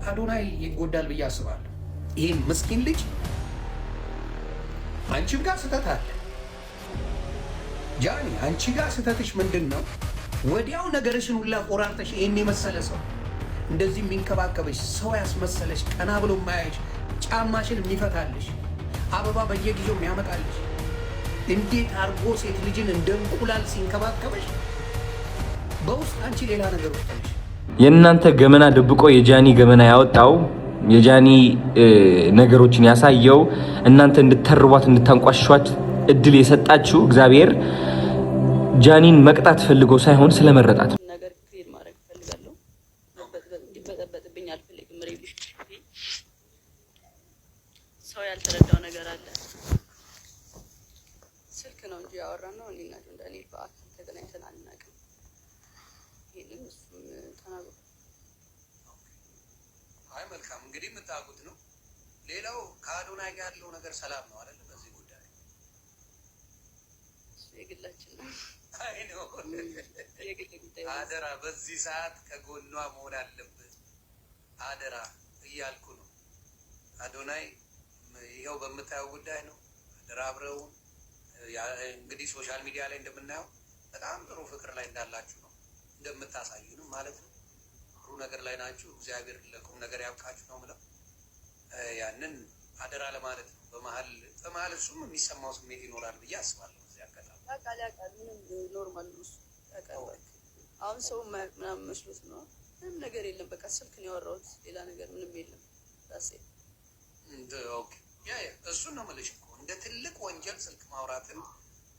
አዶናይ ይጎዳል ብዬ አስባለሁ። ይሄ ምስኪን ልጅ አንቺም ጋር ስህተት አለ ጃኒ። አንቺ ጋር ስህተትሽ ምንድን ነው? ወዲያው ነገርሽን ሁላ ቆራርጠሽ ይሄን የመሰለ ሰው እንደዚህ የሚንከባከበሽ ሰው ያስመሰለሽ ቀና ብሎ ማያይሽ ጫማሽን የሚፈታልሽ አበባ በየጊዜው የሚያመጣልሽ እንዴት አርጎ ሴት ልጅን እንደ እንቁላል ሲንከባከበሽ በውስጥ አንቺ ሌላ ነገር ውስጥ ነሽ። የእናንተ ገመና ደብቆ የጃኒ ገመና ያወጣው የጃኒ ነገሮችን ያሳየው እናንተ እንድትተርቧት እንድታንቋሽሿት እድል የሰጣችሁ እግዚአብሔር ጃኒን መቅጣት ፈልጎ ሳይሆን ስለመረጣት ነገር ክሊር ማድረግ ፈልጋለሁ። እንዲበጠበጥብኝ አልፈልግም። ሬዲሽ ሰው ያልተረዳው ነገር አለ። ስልክ ነው እንጂ ያወራን ነው። እኔና ዳንኤል በአካል ተገናኝተን አናውቅም። ይሄንን እሱም ተናግሮ አይ መልካም እንግዲህ የምታውቁት ነው። ሌላው ከአዶናይ ጋር ያለው ነገር ሰላም ነው አይደል? በዚህ ጉዳይ የግላችን ነው። አይ ነው አደራ፣ በዚህ ሰዓት ከጎኗ መሆን አለበት። አደራ እያልኩ ነው። አዶናይ ይኸው በምታየው ጉዳይ ነው። አደራ አብረው እንግዲህ ሶሻል ሚዲያ ላይ እንደምናየው በጣም ጥሩ ፍቅር ላይ እንዳላችሁ ነው እንደምታሳዩንም ማለት ነው። ጥሩ ነገር ላይ ናችሁ። እግዚአብሔር ለቁም ነገር ያብቃችሁ ነው የምለው። ያንን አደራ ለማለት ነው። በመሀል እሱም የሚሰማው ስሜት ይኖራል ብዬ አስባለሁ። እዚህ አጋጣሚ ያውቃል ምንም ኖርማል ነው እሱ ያውቃል። አሁን ሰው ምናምን መስሎት ነው። ምንም ነገር የለም። በቃ ስልክ ነው ያወራሁት፣ ሌላ ነገር ምንም የለም። ኦኬ እሱን ነው የምልሽ እኮ እንደ ትልቅ ወንጀል ስልክ ማውራትን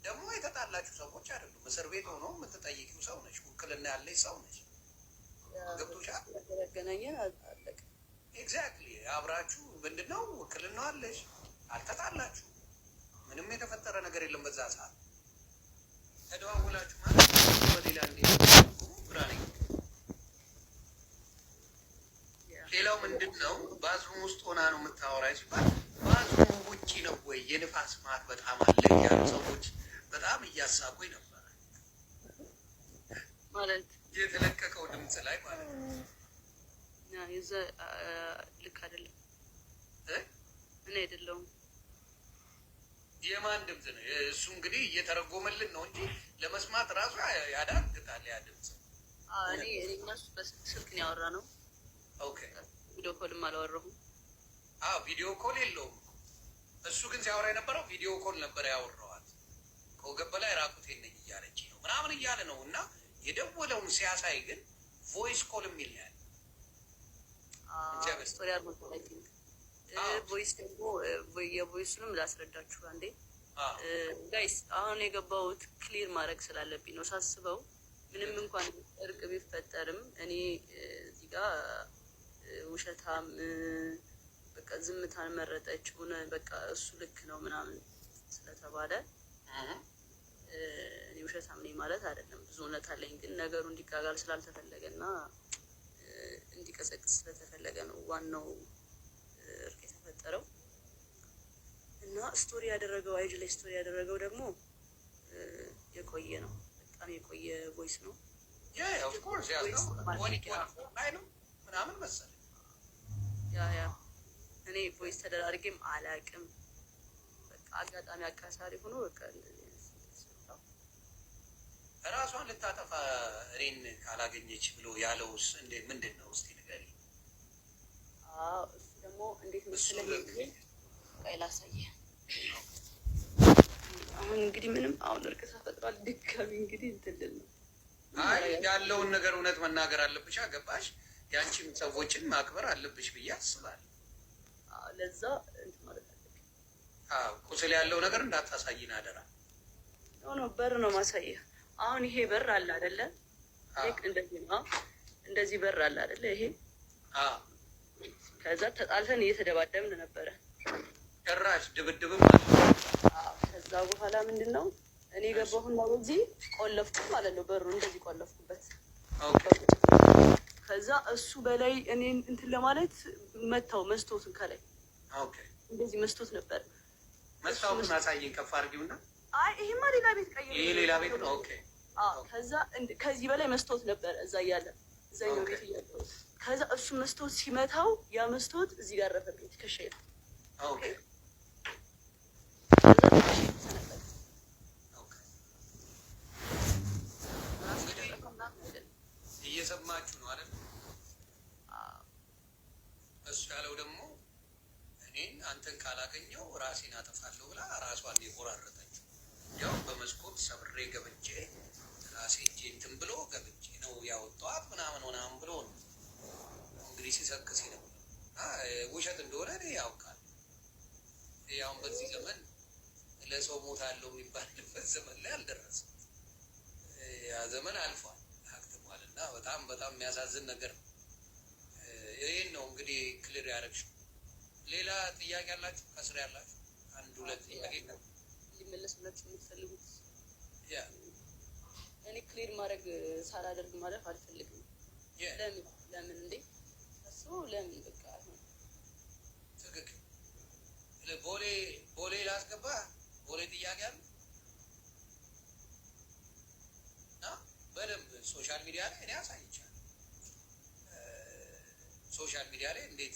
ደግሞ የተጣላችሁ ሰዎች አይደሉም። እስር ቤት ሆኖ የምትጠይቂው ሰው ነች። ውክልና ያለች ሰው ነች። ገብቶሻል? ያገናኘን አለቀ። ኤግዛክትሊ አብራችሁ ምንድነው ውክልና አለሽ። አልተጣላችሁ፣ ምንም የተፈጠረ ነገር የለም። በዛ ሰዓት ተደዋውላችሁ ማለት በሌላ ግራኔ። ሌላው ምንድን ነው ባዝሩም ውስጥ ሆና ነው የምታወራኝ ሲባል ባዝሩም ውጪ ነው ወይ? የንፋስ ማት በጣም አለ እያሉ ሰዎች በጣም እያሳቁኝ ነበረ ማለት የተለቀቀው ድምፅ ላይ ማለት ነው። የዛ ልክ አይደለም። እኔ አይደለሁም። የማን ድምፅ ነው እሱ? እንግዲህ እየተረጎመልን ነው እንጂ ለመስማት ራሱ ያዳግታል ያ ድምፅ። እኔ እነሱ በስልክ ነው ያወራ ነው። ኦኬ ቪዲዮ ኮልም አላወራሁም። ቪዲዮ ኮል የለውም። እሱ ግን ሲያወራ የነበረው ቪዲዮ ኮል ነበር ያወራዋት። ከወገብ በላይ ራቁቴን ነኝ እያለች ነው ምናምን እያለ ነው። እና የደወለውን ሲያሳይ ግን ቮይስ ኮል የሚል ያለ ስቶሪ አርጎት ቮይስ ደግሞ የቮይሱንም ላስረዳችሁ አንዴ ጋይስ። አሁን የገባሁት ክሊር ማድረግ ስላለብኝ ነው ሳስበው። ምንም እንኳን እርቅ ቢፈጠርም እኔ እዚህ ጋር ውሸታም በቃ ዝምታን መረጠች ሆነ በቃ እሱ ልክ ነው ምናምን ስለተባለ እኔ ውሸታም ነኝ ማለት አይደለም። ብዙ እውነት አለኝ። ግን ነገሩ እንዲጋጋል ስላልተፈለገና እንዲቀሰቅስ ስለተፈለገ ነው ዋናው እርቅ የተፈጠረው። እና ስቶሪ ያደረገው አይጅ ላይ ስቶሪ ያደረገው ደግሞ የቆየ ነው። በጣም የቆየ ቮይስ ነው። ኦፍ ኮርስ ምናምን መሰለኝ። ያ እኔ ቮይስ ተደራርጌም አላውቅም። በቃ አጋጣሚ አቃሳሪ ሆኖ በቃ ራሷን ልታጠፋ እኔን ካላገኘች ብሎ ያለውስ ምንድን ነው? እስኪ ንገሪኝ። እሱ ደግሞ እንዴት መሰለኝ ላሳየህ። አሁን እንግዲህ ምንም አሁን እርቅ ተፈጥሯል። ድጋሚ እንግዲህ እንትልል ነው። ያለውን ነገር እውነት መናገር አለብሽ። ገባሽ? ያንቺም ሰዎችን ማክበር አለብሽ ብዬ አስባለሁ። ለዛ እንትን ማለት አለብኝ። ቁስል ያለው ነገር እንዳታሳይን አደራ። ኖ በር ነው ማሳየህ። አሁን ይሄ በር አለ አይደለ? እንደዚህ ነው። እንደዚህ በር አለ አይደለ? ይሄ ከዛ ተጣልተን እየተደባደብን ነበረ። ጭራሽ ድብድብም ከዛ በኋላ ምንድነው እኔ ገባሁና በዚህ ቆለፍኩ ማለት ነው። በሩ እንደዚህ ቆለፍኩበት። ከዛ እሱ በላይ እኔን እንትን ለማለት መታው መስቶትን ከላይ እንደዚህ መስቶት ነበር። መስታወቱን አሳየኝ ከፍ አድርጊውና። ይሄማ ሌላ ቤት ቀይሮ ይሄ ሌላ ቤት ነው። ኦኬ ከዛ ከዚህ በላይ መስቶት ነበር እዛ እያለ እዛኛው ቤት እያለሁ ከዛ እሱ መስታወት ሲመታው ያ መስታወት እዚህ ጋር ረፈብኝ ትከሻዬ ላይ። እየሰማችሁ ነው አይደል? እሱ ያለው ደግሞ እኔን አንተን ካላገኘው ራሴን አጠፋለሁ ብላ ራሷን የቆራረጠችው ያው በመስኮት ሰብሬ ገብቼ ራሴ እጄ እንትን ብሎ ገብቼ ነው ያወጣኋት ምናምን ብሎ ነው እንግዲህ ሲሰክስ ነው። ውሸት እንደሆነ እኔ ያውቃል። ያው በዚህ ዘመን ለሰው ሞታለሁ የሚባልበት ዘመን ላይ አልደረስም። ያ ዘመን አልፏል አክትሟል። እና በጣም የሚያሳዝን ነገር ነው። ይህን ነው እንግዲህ ክሊር ያደረግሽው። ሌላ ጥያቄ ያላችሁ ከስር ያላችሁ አንድ ሁለት ጥያቄ ነው ሊመለስላችሁ የምትፈልጉት? እኔ ክሊር ማድረግ ሳላደርግ ማለፍ አልፈልግም። ለምን እንዴ እሱ ለምን በቃ ትክክል። ቦሌ ላስገባ ቦሌ ጥያቄ አለ በደንብ ሶሻል ሚዲያ ላይ እኔ አሳይቻለሁ። ሶሻል ሚዲያ ላይ እንዴት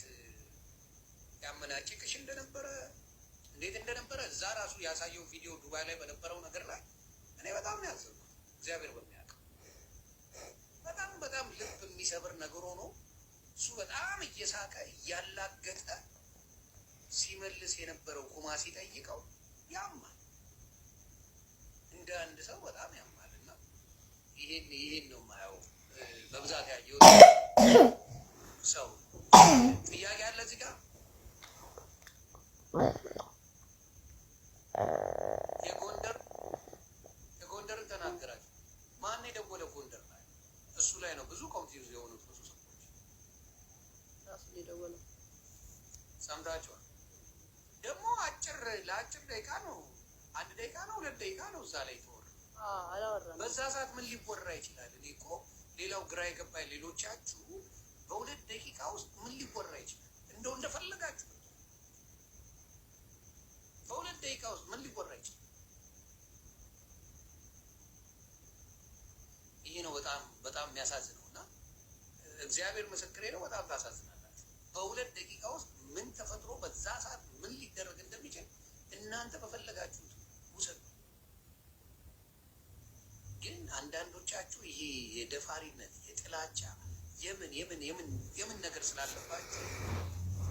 ያመናጭቅሽ እንደነበረ እዛ ራሱ ያሳየው ቪዲዮ ዱባይ ላይ በነበረው ነገር ላይ እኔ በጣም ነው ያዘንኩት። እግዚአብሔር በሚያውቀው በጣም ልብ የሚሰብር ነገር ሆኖ እሱ በጣም እየሳቀ እያላገጠ ሲመልስ የነበረው ቁማ ሲጠይቀው ያማል፣ እንደ አንድ ሰው በጣም ያማል። እና ይሄን ነው የማየው በብዛት ያየው ሰው። ጥያቄ አለ እዚህ ጋር የጎንደርን ተናገራችሁ። ማን የደወለ ጎንደር ላይ? እሱ ላይ ነው ብዙ ኮንፊውዝ የሆኑት ብዙ ሰዎች። ራሱ የደወለው ሰምታችኋል። ደግሞ ለአጭር ደቂቃ ነው፣ 1 ደቂቃ ነው 2 ደቂቃ ነው እዛ ላይ ተወራ። አላወራም። በዛ ሰዓት ምን ሊወራ ይችላል? እኔ እኮ ሌላው ግራ የገባኝ ሌሎቻችሁ በ2 ደቂቃ ውስጥ ምን ሊወራ ይችላል? እንደፈለጋችሁ በ2 ደቂቃ ውስጥ ምን ሊወራ ይችላል? ይሄ ነው በጣም የሚያሳዝነው። እና እግዚአብሔር ምስክሬ ነው፣ በጣም ታሳዝናላችሁ። በ2 ደቂቃ ውስጥ ምን ተፈጥሮ በዛ ሰዓት ምን ሊደረግ እንደሚችል እናንተ በፈለጋችሁት ውሰዱ። ግን አንዳንዶቻችሁ ይሄ የደፋሪነት የጥላቻ የምን ነገር ስላለባችሁ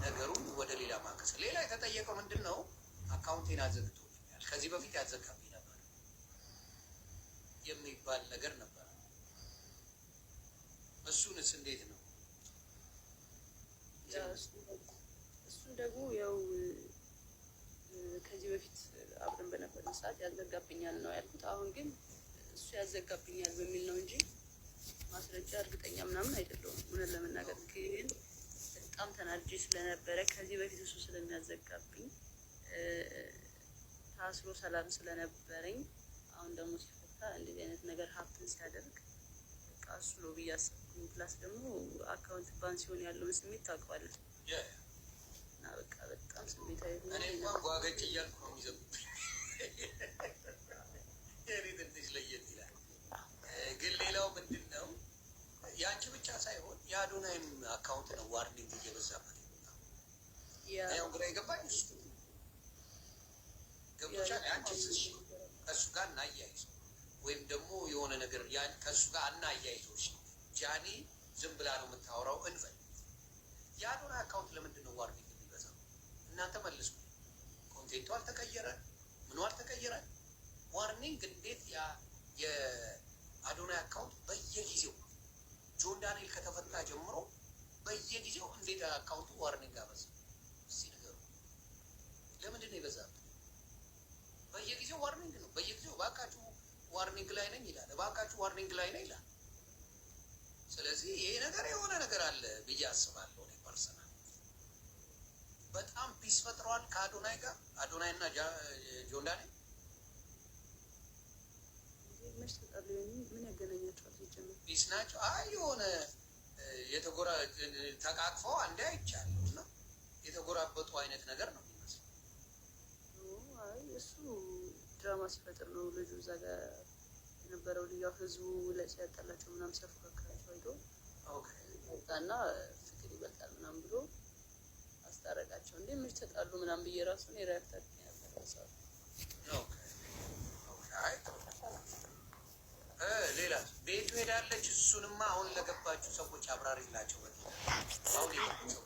ነገሩን ወደ ሌላ ማከስ። ሌላ የተጠየቀው ምንድን ነው? አካውንቴን አዘግቶኛል ከዚህ በፊት ያዘጋብኝ ነበር የሚባል ነገር ነበር። እሱንስ እንዴት ነው? እሱን ደግሞ ያው ከዚህ በፊት አብረን በነበርን ሰዓት ያዘጋብኛል ነው ያልኩት። አሁን ግን እሱ ያዘጋብኛል በሚል ነው እንጂ ማስረጃ እርግጠኛ ምናምን አይደለሁም። እውነት ለመናገር ግን በጣም ተናድጄ ስለነበረ ከዚህ በፊት እሱ ስለሚያዘጋብኝ ታስሮ ሰላም ስለነበረኝ አሁን ደግሞ ሲፈታ እንደዚህ አይነት ነገር ሀፕን ሲያደርግ በቃ እሱ ነው ብዬ አሰብኩኝ። ፕላስ ደግሞ አካውንት ባንክ ሲሆን ያለውን ስሜት ታውቀዋለህ። እና በቃ በጣም ስሜታዊ ሆነ። እኔ እንኳን ጓገጭ እያልኩ ነው የሚዘብብኝ። የኔ ትንሽ ለየት ይላል። ግን ሌላው ምንድን ነው የአንቺ ብቻ ሳይሆን የአዶናይም አካውንት ነው ዋርኒንግ እየበዛበት ያው ግራ የገባኝ እሱ ገብቶሻል። አንቺ ከእሱ ጋር እናያይዘው ወይም ደግሞ የሆነ ነገር ከእሱ ጋር እናያይዘው። ጃኒ ዝም ብላ ነው የምታወራው እንበል። የአዶናይ አካውንት ለምንድን ነው ዋርኒንግ የሚበዛው? እናንተ መልሱ። ኮንቴንቱ አልተቀየረ፣ ምኑ አልተቀየረ። ዋርኒንግ እንዴት የአዶናይ አካውንት በየጊዜው ጆን ዳንኤል ከተፈታ ጀምሮ በየጊዜው እንዴት አካውንቱ ዋርኒንግ አበዛ? እስኪ ንገሩ። ለምንድን ነው የበዛበት? በየጊዜው ዋርኒንግ ነው። በየጊዜው እባካችሁ ዋርኒንግ ላይ ነኝ ይላል፣ እባካችሁ ዋርኒንግ ላይ ነኝ ይላል። ስለዚህ ይሄ ነገር የሆነ ነገር አለ ብዬ አስባለሁ። እኔ ፐርሰናል በጣም ፒስ ፈጥረዋል ከአዶናይ ጋር። አዶናይ እና ጆን ዳንኤል ምን ያገናኛቸዋል? ሲጀምር ፒስ ናቸው። አይ የሆነ ተቃቅፈው አንዴ አይቻለሁ እና የተጎራበጡ አይነት ነገር ነው የሚመስለው። አይ እሱ ድራማ ሲፈጥር ነው። ልጁ እዛ ጋር የነበረው ልዩ ህዝቡ ላይ ሲያጣላቸው ምናምን ሲያፎካክራቸው አይቶ እና ፍቅር ይበልጣል ምናምን ብሎ አስታረቃቸው። እንዴ ምን ተጣሉ ምናምን ብዬ ራሱ ነው ሪያክት አድርጌ ነበር። ሌላ ቤቱ ሄዳለች። እሱንማ አሁን ለገባችሁ ሰዎች አብራሪላቸው።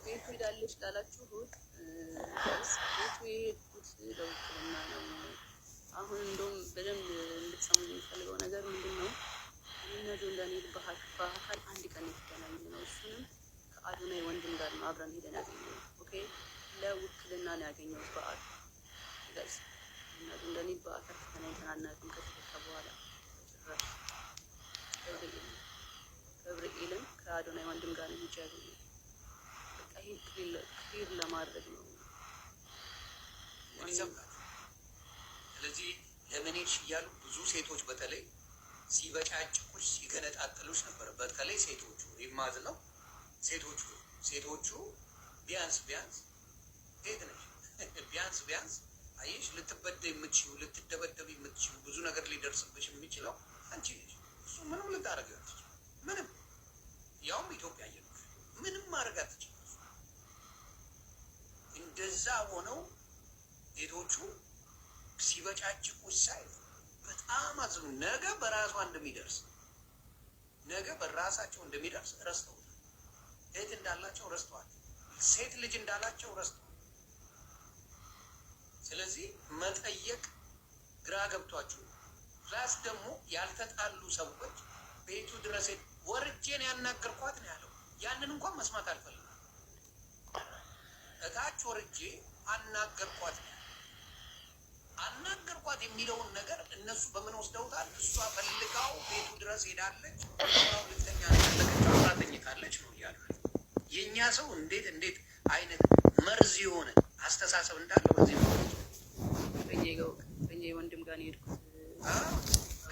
ቤቱ ሄዳለች ላላችሁት ቤቱ የሄድኩት ለውክልና ነው። አሁን እንደውም በደንብ እንድትሰሙ የሚፈልገው ነገር ምንድን ነው? እነ ጆን ዳንኤል በአካል አንድ ቀን የተገናኘ ነው። እሱንም ከአዶናይ ወንድም ጋር ነው አብረን ሄደን ያገኘው። ኦኬ ለውክልና ነው ያገኘው በዓል ጋይስ። እነ ጆን ዳንኤል በአካል ተገናኝተን አናውቅም ከተፈታ በኋላ ጭራሽ። ገብርኤልን ከአዶናይ ወንድም ጋር ነው ሄጄ ያገኘው። በቃ ይሄን ክሊር ለማድረግ ነው። ስለዚህ ለምኔሽ እያሉ ብዙ ሴቶች በተለይ ሲበጫጭቁሽ ሲገነጣጥሉሽ ነበር። በተለይ ሴቶቹ ይማዝ ነው ሴቶቹ ቢያንስ ሴት ነሽ ቢያንስ አየሽ ልትበደ የምትችይው ልትደበደብ የምትችይው ብዙ ነገር ሊደርስብሽ የሚችለው አንቺ ነሽ። እሱ ምንም ልታደርጊው አትችይም። ምንም ያውም ኢትዮጵያ እየኖርሽ ምንም ማድረግ አትችይም። እንደዛ ሆነው ሴቶቹ ሲበጫጭቁሽ ሳይ በጣም አዝኑ። ነገ በራሷ እንደሚደርስ ነገ በራሳቸው እንደሚደርስ ረስተውታል። እህት እንዳላቸው ረስተዋል። ሴት ልጅ እንዳላቸው ረስተዋል። ስለዚህ መጠየቅ ግራ ገብቷችሁ ፕላስ ደግሞ ያልተጣሉ ሰዎች ቤቱ ድረስ ወርጄን ያናገርኳት ነው ያለው። ያንን እንኳን መስማት አልፈልግም። እታች ወርጄ አናገርኳት ነው አናገርኳት የሚለውን ነገር እነሱ በምን ወስደውታል? እሷ ፈልጋው ቤቱ ድረስ ሄዳለች፣ ሁለተኛ ያለቀችው አብራ ተኝታለች ነው እያሉ። የእኛ ሰው እንዴት አይነት መርዝ የሆነ አስተሳሰብ እንዳለው በዚህ ነው። ከእኛ ወንድም ጋር ነው የሄድኩት።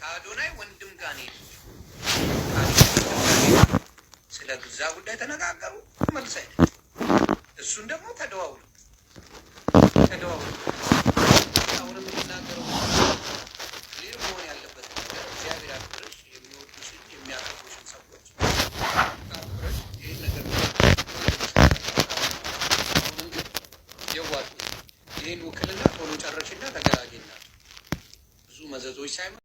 ከአዶናይ ወንድም ጋር ነው የሄድኩት። ስለ ግዛ ጉዳይ ተነጋገሩ፣ መልስ አይደለም። እሱን ደግሞ ተደዋውሉ አሁንም የሚናገረው ሌር መሆን ያለበት ነገር እግዚአብሔር አክብረሽ የሚወዱሽን የሚያከብሩሽን ሰዎች አክብረሽ ይህን ነገር የዋጡ ይህን ውክልና ቶሎ ጨረሽና ተገላገና ብዙ መዘዞች ሳይሆን